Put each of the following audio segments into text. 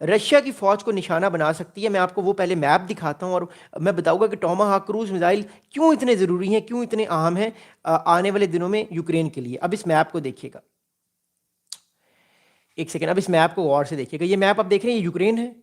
Russia की फौज को निशाना बना सकती है। मैं आपको वो पहले मैप दिखाता हूँ और मैं बताऊंगा कि टोमाहाक क्रूज मिसाइल क्यों इतने ज़रूरी हैं, क्यों इतने अहम हैं आने वाले दिनों में यूक्रेन के लिए। अब इस मैप को देखिएगा, एक सेकेंड, अब इस मैप को गौर से देखिएगा। ये मैप आप देख रहे हैं, ये यूक्रेन है,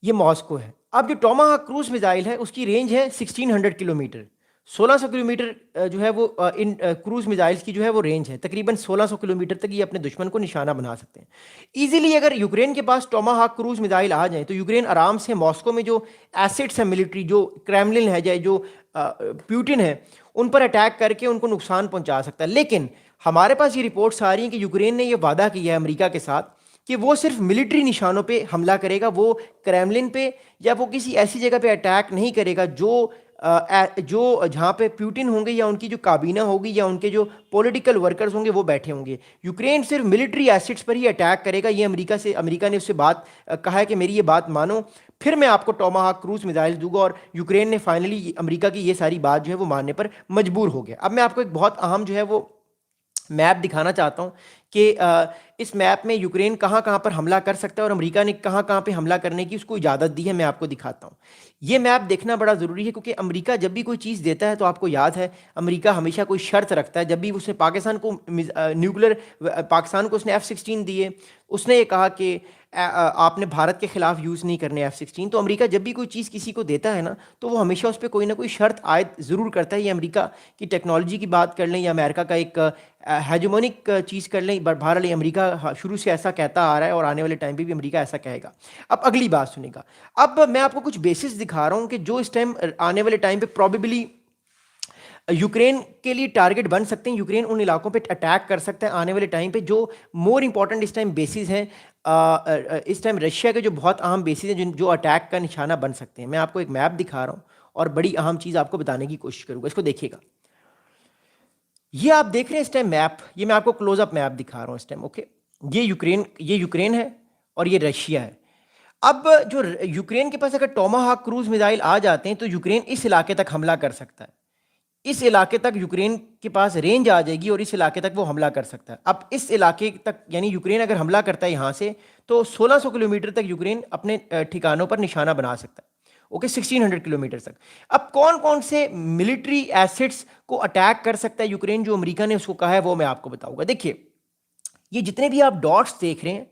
ये मॉस्को है। अब जो टोमाहाक क्रूज मिसाइल है उसकी रेंज है 1600 किलोमीटर। 1600 किलोमीटर जो है वो इन क्रूज मिसाइल्स की जो है वो रेंज है। तकरीबन 1600 किलोमीटर तक ये अपने दुश्मन को निशाना बना सकते हैं इजीली। अगर यूक्रेन के पास टोमाहाक क्रूज मिसाइल आ जाए तो यूक्रेन आराम से मॉस्को में जो एसेट्स हैं मिलिट्री, जो क्रेमलिन है या जो प्यूटिन है, उन पर अटैक करके उनको नुकसान पहुंचा सकता है। लेकिन हमारे पास ये रिपोर्ट्स आ रही हैं कि यूक्रेन ने ये वादा किया है अमेरिका के साथ कि वो सिर्फ मिलिट्री निशानों पे हमला करेगा, वो क्रेमलिन पे या वो किसी ऐसी जगह पे अटैक नहीं करेगा जो जहाँ पे प्यूटिन होंगे या उनकी जो काबीना होगी या उनके जो पॉलिटिकल वर्कर्स होंगे वो बैठे होंगे। यूक्रेन सिर्फ मिलिट्री एसेट्स पर ही अटैक करेगा। ये अमेरिका ने उससे बात कहा है कि मेरी ये बात मानो, फिर मैं आपको टोमाहाक क्रूज मिसाइल दूंगा। और यूक्रेन ने फाइनली अमेरिका की ये सारी बात जो है वो मानने पर मजबूर हो गया। अब मैं आपको एक बहुत अहम जो है वो मैप दिखाना चाहता हूँ कि इस मैप में यूक्रेन कहाँ कहाँ पर हमला कर सकता है और अमेरिका ने कहाँ कहाँ पे हमला करने की उसको इजाज़त दी है। मैं आपको दिखाता हूँ। ये मैप देखना बड़ा ज़रूरी है क्योंकि अमेरिका जब भी कोई चीज़ देता है तो आपको याद है अमेरिका हमेशा कोई शर्त रखता है। जब भी उसने पाकिस्तान को न्यूक्लियर, पाकिस्तान को उसने F-16 दिए, उसने ये कहा कि आपने भारत के खिलाफ यूज़ नहीं करने F-16। तो अमेरिका जब भी कोई चीज़ किसी को देता है ना तो वो हमेशा उस पर कोई ना कोई शर्त आयद ज़रूर करता है। ये अमेरिका की टेक्नोलॉजी की बात कर लें या अमेरिका का एक हेजमोनिक चीज़ कर लें, बहरहाल अमेरिका शुरू से ऐसा कहता आ रहा है और आने वाले टाइम पे भी अमेरिका ऐसा कहेगा। अब अगली बात सुनिएगा। अब मैं आपको कुछ बेसिस दिखा रहा हूँ कि जो इस टाइम आने वाले टाइम पे प्रॉबेबली यूक्रेन के लिए टारगेट बन सकते हैं। यूक्रेन उन इलाकों पे अटैक कर सकता है आने वाले टाइम पे। जो मोर इंपॉर्टेंट इस टाइम बेसिस हैं, इस टाइम रशिया के जो बहुत अहम बेसिस हैं जो अटैक का निशाना बन सकते हैं। मैं आपको एक मैप दिखा रहा हूँ और बड़ी अहम चीज़ आपको बताने की कोशिश करूँगा। इसको देखिएगा, ये आप देख रहे हैं इस टाइम मैप, ये मैं आपको क्लोजअप मैप दिखा रहा हूँ इस टाइम। ओके, ये यूक्रेन है और ये रशिया है। अब जो यूक्रेन के पास अगर टोमाहाक क्रूज मिसाइल आ जाते हैं तो यूक्रेन इस इलाके तक हमला कर सकता है। इस इलाके तक यूक्रेन के पास रेंज आ जाएगी और इस इलाके तक वो हमला कर सकता है। अब इस इलाके तक यानी यूक्रेन अगर हमला करता है यहाँ से तो 1600 किलोमीटर तक यूक्रेन अपने ठिकानों पर निशाना बना सकता है। ओके, 1600 किलोमीटर तक। अब कौन कौन से मिलिट्री एसेट्स को अटैक कर सकता है यूक्रेन, जो अमेरिका ने उसको कहा है वो मैं आपको बताऊंगा। देखिए, ये जितने भी आप डॉट्स देख रहे हैं,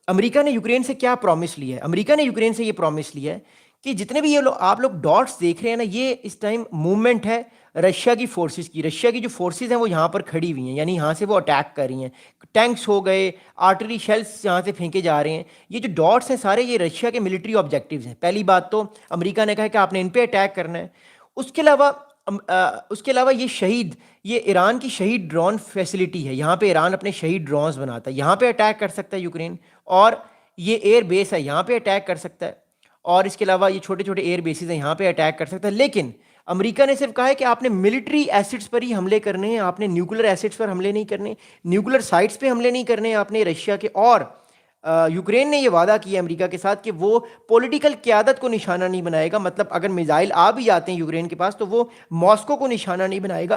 अमेरिका ने यूक्रेन से क्या प्रॉमिस लिया है? अमेरिका ने यूक्रेन से ये प्रॉमिस लिया है कि जितने भी आप लोग डॉट्स देख रहे हैं ना, ये इस टाइम मूवमेंट है रशिया की फोर्सेस की। रशिया की जो फोर्सेस हैं वो यहाँ पर खड़ी हुई हैं, यानी यहाँ से वो अटैक कर रही हैं। टैंक्स हो गए, आर्टरी शेल्स यहाँ से फेंके जा रहे हैं। ये जो डॉट्स हैं सारे ये रशिया के मिलिट्री ऑब्जेक्टिव्स हैं। पहली बात तो अमेरिका ने कहा कि आपने इन पे अटैक करना है। उसके अलावा ये ईरान की शहीद ड्रोन फैसिलिटी है। यहाँ पे ईरान अपने शहीद ड्रोन्स बनाता है, यहाँ पे अटैक कर सकता है यूक्रेन। और ये एयर बेस है, यहाँ पे अटैक कर सकता है। और इसके अलावा ये छोटे छोटे एयर बेसिस हैं, यहाँ पे अटैक कर सकता है। लेकिन अमेरिका ने सिर्फ कहा है कि आपने मिलिट्री एसिड्स पर ही हमले करने हैं, आपने न्यूक्लियर एसिड्स पर हमले नहीं करने, न्यूक्लियर साइट्स पे हमले नहीं करने हैं आपने रशिया के। और यूक्रेन ने ये वादा किया अमेरिका के साथ कि वो पॉलिटिकल क़यादत को निशाना नहीं बनाएगा। मतलब अगर मिसाइल आ भी जाते हैं यूक्रेन के पास तो वो मॉस्को को निशाना नहीं बनाएगा,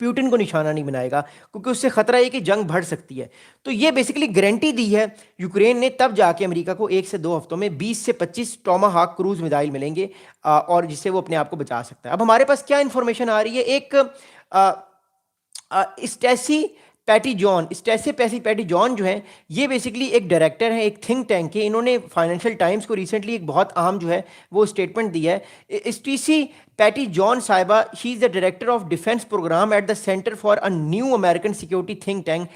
प्यूटिन को निशाना नहीं बनाएगा, क्योंकि उससे खतरा है कि जंग बढ़ सकती है। तो ये बेसिकली गारंटी दी है यूक्रेन ने, तब जाके अमेरिका को 1 से 2 हफ्तों में 20 से 25 टोमाहाक क्रूज मिसाइल मिलेंगे और जिससे वो अपने आप को बचा सकता है। अब हमारे पास क्या इंफॉर्मेशन आ रही है? एक स्टेसी पैटी जॉन जो है, ये बेसिकली एक डायरेक्टर है एक थिंक टैंक के। इन्होंने फाइनेंशियल टाइम्स को रिसेंटली एक बहुत अहम जो है वो स्टेटमेंट दिया है। स्टेसी पैटी जॉन साहिबा, she is the director of defence programme at the Center for a New American security think tank.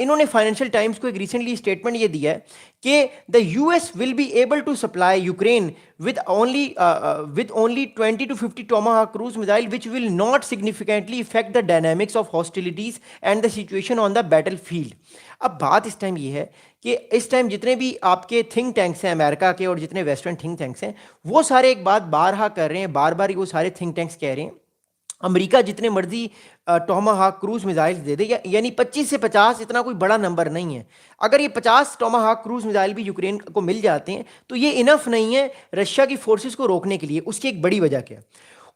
इन्होंने फाइनेंशियल टाइम्स को एक रिसेंटली स्टेटमेंट ये दिया है कि the US will be able to supply Ukraine with only 20 to 50 Tomahawk cruise missile, which will not significantly affect the dynamics of hostilities and the situation on the battlefield. अब बात इस time ये है कि इस टाइम जितने भी आपके थिंक टैंक्स हैं अमेरिका के और जितने वेस्टर्न थिंक टैंक्स हैं, वो सारे एक बात बारहा कर रहे हैं, बार बार वो सारे थिंक टैंक्स कह रहे हैं अमेरिका जितने मर्जी टोमाहाक क्रूज मिसाइल्स दे दे, यानी 25 से 50 इतना कोई बड़ा नंबर नहीं है। अगर ये 50 टोमाहाक क्रूज मिसाइल भी यूक्रेन को मिल जाते हैं तो ये इनफ नहीं है रशिया की फोर्सेस को रोकने के लिए। उसकी एक बड़ी वजह क्या है?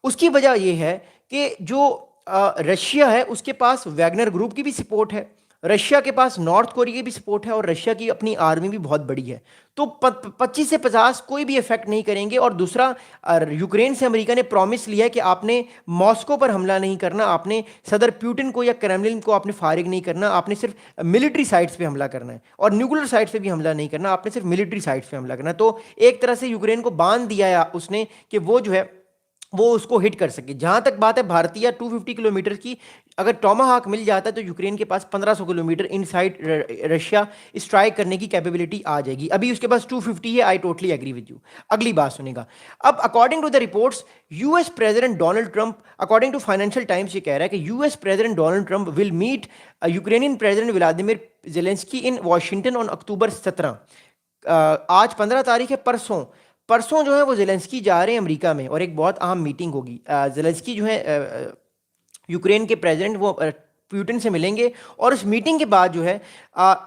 उसकी वजह यह है कि जो रशिया है उसके पास वैगनर ग्रुप की भी सपोर्ट है, रशिया के पास नॉर्थ कोरिया की भी सपोर्ट है और रशिया की अपनी आर्मी भी बहुत बड़ी है। तो 25 से 50 कोई भी इफेक्ट नहीं करेंगे। और दूसरा, यूक्रेन से अमेरिका ने प्रॉमिस लिया है कि आपने मॉस्को पर हमला नहीं करना, आपने सदर प्यूटिन को या क्रेमलिन को आपने फारिग नहीं करना, आपने सिर्फ मिलिट्री साइट्स पे हमला करना है और न्यूक्लियर साइट्स पे भी हमला नहीं करना, आपने सिर्फ मिलिट्री साइट्स पे हमला करना है। तो एक तरह से यूक्रेन को बांध दिया है उसने कि वो जो है वो उसको हिट कर सके। जहां तक बात है भारतीय 250 किलोमीटर की, अगर टॉमाहाक मिल जाता है तो यूक्रेन के पास 1500 किलोमीटर इनसाइड रशिया स्ट्राइक करने की कैपेबिलिटी आ जाएगी। अभी उसके पास 250 है। I totally agree with you. अगली बात सुनेगा। अब according to the reports, US president Donald Trump, according to Financial Times, ये कह रहा है कि US president Donald Trump will meet Ukrainian president Vladimir Zelensky in Washington on October 17। आज 15 तारीख है, परसों परसों जो है वो जेलेंस्की जा रहे हैं अमेरिका में और एक बहुत अहम मीटिंग होगी। जेलेंस्की जो है यूक्रेन के प्रेसिडेंट, वो प्यूटिन से मिलेंगे और उस मीटिंग के बाद जो है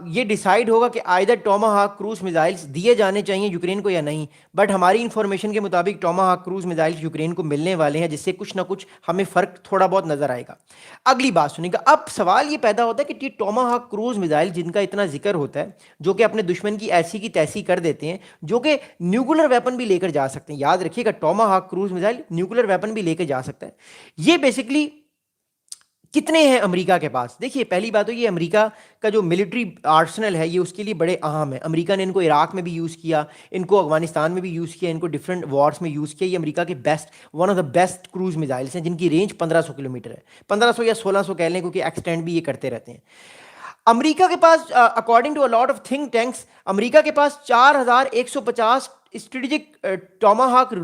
ये डिसाइड होगा कि आइदर टॉमाहाक क्रूज मिसाइल्स दिए जाने चाहिए यूक्रेन को या नहीं। बट हमारी इंफॉर्मेशन के मुताबिक टॉमाहाक क्रूज मिसाइल्स यूक्रेन को मिलने वाले हैं, जिससे कुछ ना कुछ हमें फ़र्क थोड़ा बहुत नज़र आएगा। अगली बात सुनिएगा। अब सवाल ये पैदा होता है कि टॉमाहाक क्रूज मिसाइल जिनका इतना जिक्र होता है, जो कि अपने दुश्मन की ऐसी की तैसी कर देते हैं, जो कि न्यूक्लियर वेपन भी लेकर जा सकते हैं। याद रखिएगा, टॉमाहाक क्रूज मिसाइल न्यूक्लियर वेपन भी लेकर जा सकता है। ये बेसिकली कितने हैं अमेरिका के पास? देखिए, पहली बात तो ये अमेरिका का जो मिलिट्री आर्सनल है ये उसके लिए बड़े अहम है। अमेरिका ने इनको इराक में भी यूज़ किया, इनको अफगानिस्तान में भी यूज़ किया, इनको डिफरेंट वॉर्स में यूज़ किया। ये अमेरिका के best, one of the best cruise missiles हैं, जिनकी रेंज 1500 किलोमीटर है। 1500 या 1600 कह लें, क्योंकि एक्सटेंड भी ये करते रहते हैं। अमेरिका के पास, according to a lot of think tanks, America के पास 4150 स्ट्रेटेजिक टॉमाहाक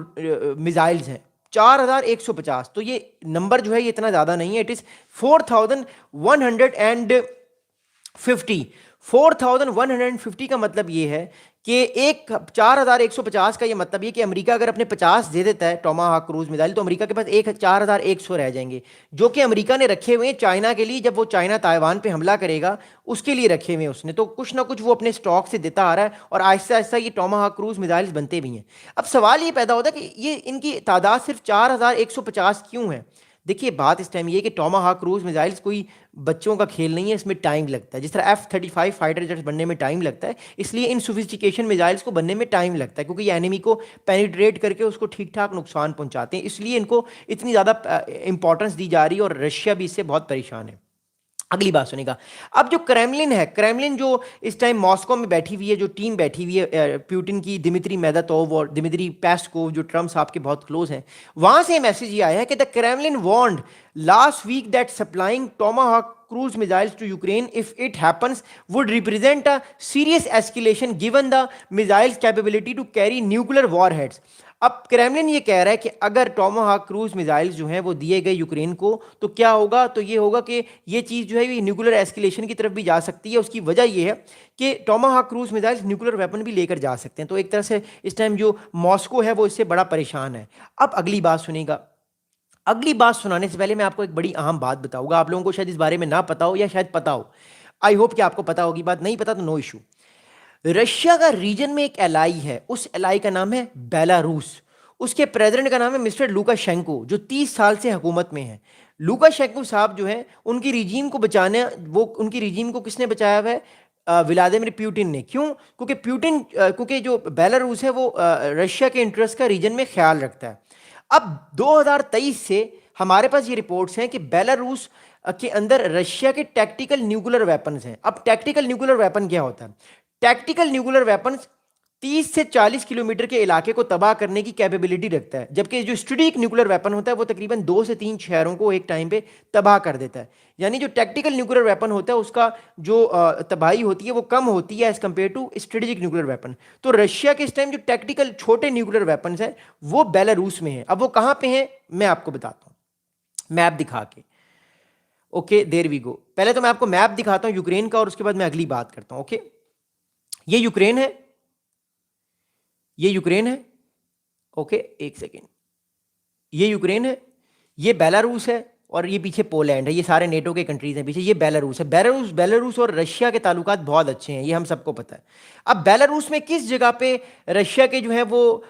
मिसाइल्स हैं। 4150। तो ये नंबर जो है ये इतना ज़्यादा नहीं है। It is 4150। 4150 का मतलब ये है कि एक 4150 का ये मतलब ये कि अमेरिका अगर अपने 50 दे देता है टॉमाहाक क्रूज मिसाइल, तो अमेरिका के पास 4100 रह जाएंगे, जो कि अमेरिका ने रखे हुए हैं चाइना के लिए। जब वो चाइना ताइवान पे हमला करेगा उसके लिए रखे हुए हैं उसने। तो कुछ ना कुछ वो अपने स्टॉक से देता आ रहा है और आहिस्ता आहिस्ता ये टॉमाहाक क्रूज मिसाइल्स बनते भी हैं। अब सवाल ये पैदा होता है कि ये इनकी तादाद सिर्फ 4150 क्यों है? देखिए, बात इस टाइम ये कि टॉमाहाक क्रूज मिसाइल्स कोई बच्चों का खेल नहीं है, इसमें टाइम लगता है। जिस तरह F-35 फाइटर जेट्स बनने में टाइम लगता है, इसलिए इन सोफिस्टिकेशन मिसाइल्स को बनने में टाइम लगता है, क्योंकि ये एनिमी को पेनिट्रेट करके उसको ठीक ठाक नुकसान पहुंचाते हैं। इसलिए इनको इतनी ज़्यादा इंपॉर्टेंस दी जा रही है और रशिया भी इससे बहुत परेशान है। अगली बात सुनेगा। अब जो क्रेमलिन है, क्रेमलिन जो इस टाइम मॉस्को में बैठी हुई है, जो टीम बैठी हुई है प्यूटिन की, दिमित्री मेदातोव और दिमित्री पेस्कोव, जो ट्रम्प साहब के बहुत क्लोज हैं, वहां से मैसेज ये आया है कि the Kremlin warned last week that supplying Tomahawk cruise missiles to Ukraine, if it happens, would represent a serious escalation given the missiles capability to carry nuclear warheads. अब क्रेमलिन ये कह रहा है कि अगर टॉमाहाक क्रूज मिसाइल्स जो हैं वो दिए गए यूक्रेन को, तो क्या होगा? तो ये होगा कि ये चीज़ जो है ये न्यूक्लियर एस्केलेशन की तरफ भी जा सकती है। उसकी वजह ये है कि टॉमाहाक क्रूज मिसाइल्स न्यूक्लियर वेपन भी लेकर जा सकते हैं। तो एक तरह से इस टाइम जो मॉस्को है वो इससे बड़ा परेशान है। अब अगली बात सुनेगा। अगली बात सुनाने से पहले मैं आपको एक बड़ी अहम बात बताऊंगा। आप लोगों को शायद इस बारे में ना पता हो या शायद पता हो। आई होप कि आपको पता होगी बात। नहीं पता तो नो इशू। रशिया का रीजन में एक एलाई है, उस एलाई का नाम है बेलारूस। उसके प्रेसिडेंट का नाम है मिस्टर लुकाशेंको, जो 30 साल से हुकूमत में है। लुकाशेंको साहब जो है, उनकी रिजीम को बचाने, वो उनकी रिजीम को किसने बचाया हुआ है? व्लादिमीर पुतिन ने। क्यों? क्योंकि जो बेलारूस है वो रशिया के इंटरेस्ट का रीजन में ख्याल रखता है। अब 2023 से हमारे पास ये रिपोर्ट्स हैं कि बेलारूस के अंदर रशिया के टैक्टिकल न्यूक्लियर वेपन्स हैं। अब टैक्टिकल न्यूक्लियर वेपन क्या होता है? टैक्टिकल न्यूक्लियर वेपन्स 30 से 40 किलोमीटर के इलाके को तबाह करने की कैपेबिलिटी रखता है, जबकि जो स्ट्रेटेजिक न्यूक्लियर वेपन होता है वो तकरीबन 2 से 3 शहरों को एक टाइम पे तबाह कर देता है। यानी जो टैक्टिकल न्यूक्लियर वेपन होता है उसका जो तबाही होती है वो कम होती है as compare to strategic nuclear weapon. तो रशिया के इस टाइम जो टैक्टिकल छोटे न्यूक्लियर वेपन है वो बेलारूस में है। अब वो कहाँ पे हैं मैं आपको बताता हूँ मैप दिखा के। Okay, there we go. पहले तो मैं आपको मैप दिखाता हूँ यूक्रेन का और उसके बाद मैं अगली बात करता हूँ। ओके, ये यूक्रेन है, ये यूक्रेन है। ओके, एक सेकेंड। ये यूक्रेन है, ये बेलारूस है और ये पीछे पोलैंड है। ये सारे नेटो के कंट्रीज हैं पीछे। ये बेलारूस है। बेलारूस और रशिया के ताल्लुकात बहुत अच्छे हैं, ये हम सबको पता है। अब बेलारूस में किस जगह पे रशिया के जो है वो